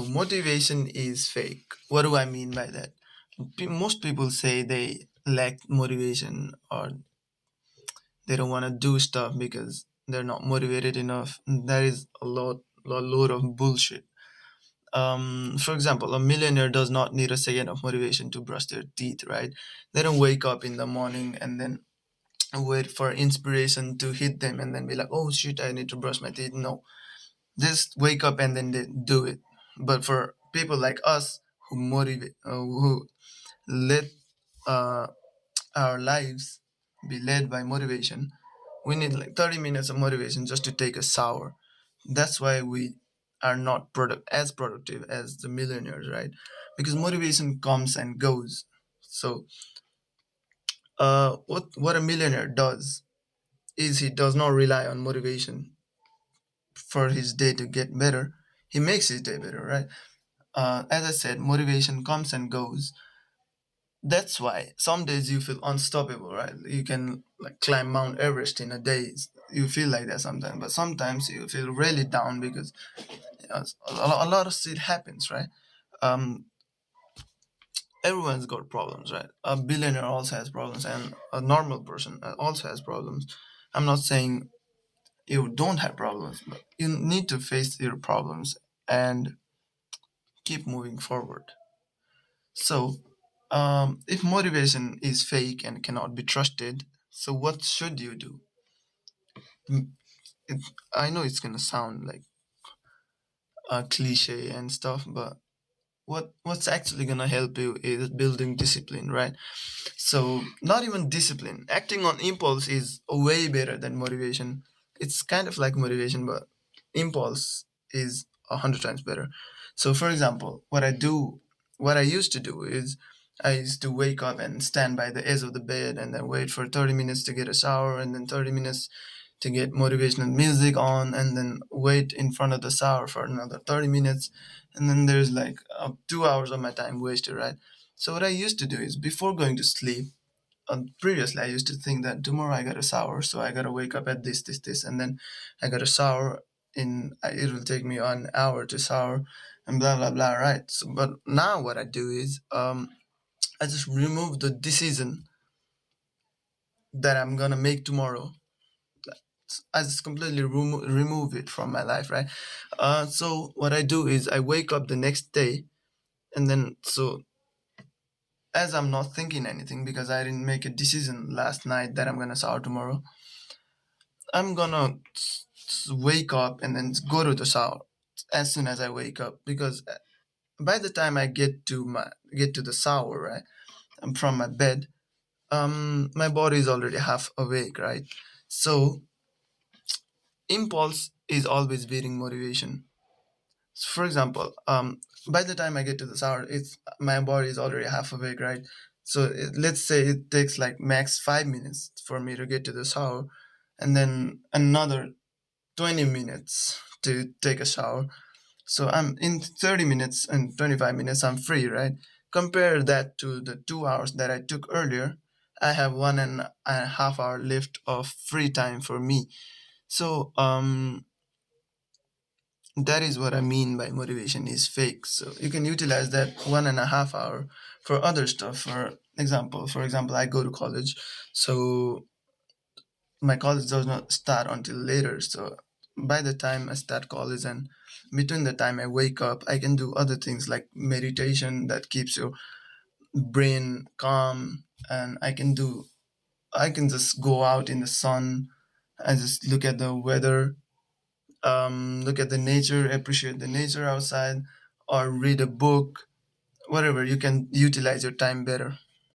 Motivation is fake. What do I mean by that? Most people say they lack motivation or they don't want to do stuff because they're not motivated enough. That is a load of bullshit. For example, a millionaire does not need a second of motivation to brush their teeth, right? They don't wake up in the morning and then wait for inspiration to hit them and then be like, oh shit, I need to brush my teeth. No, just wake up and then they do it. But for people like us who motivate, who let uh, our lives be led by motivation, we need like 30 minutes of motivation just to take a shower. That's why we are not as productive as the millionaires, right? Because motivation comes and goes. So what a millionaire does is he does not rely on motivation for his day to get better. He makes his day better, right? As I said, motivation comes and goes. That's why some days you feel unstoppable, right? You can like climb Mount Everest in a day. You feel like that sometimes, but sometimes you feel really down because a lot of shit happens, right? Um, Everyone's got problems, right? A billionaire also has problems, and a normal person also has problems. I'm not saying you don't have problems, but you need to face your problems and keep moving forward. So, if motivation is fake and cannot be trusted, so what should you do? Mm, I know it's gonna sound like a cliche and stuff, but what's actually gonna help you is building discipline, right? So, not even discipline. Acting on impulse is way better than motivation. It's kind of like motivation, but impulse is 100 times better. So, for example, what I used to do is I used to wake up and stand by the edge of the bed and then wait for 30 minutes to get a shower and then 30 minutes to get motivational music on and then wait in front of the shower for another 30 minutes. And then there's like 2 hours of my time wasted, right? So what I used to do is before going to sleep, previously I used to think that tomorrow I got a shower, so I gotta wake up at this, and then I got a shower it will take me an hour to shower, and blah blah blah, right? So, but now what I do is I just remove the decision that I'm gonna make tomorrow. I just completely remove it from my life, right? So what I do is I wake up the next day, and then so as I'm not thinking anything because I didn't make a decision last night that I'm gonna shower tomorrow, I'm gonna wake up and then go to the shower as soon as I wake up because by the time I get to the shower, right, from my bed, my body is already half awake, right? So impulse is always beating motivation. For example, by the time I get to the shower, it's my body is already half awake, right? So let's say it takes like max 5 minutes for me to get to the shower, and then another 20 minutes to take a shower. So I'm in 30 minutes and 25 minutes, I'm free, right? Compare that to the 2 hours that I took earlier. I have 1.5 hour left of free time for me. So that is what I mean by motivation is fake. So you can utilize that 1.5 hour for other stuff. For example, I go to college, so my college does not start until later. So by the time I start college and between the time I wake up, I can do other things like meditation that keeps your brain calm, and I can just go out in the sun and just look at the weather, look at the nature, appreciate the nature outside, or read a book, whatever. You can utilize your time better.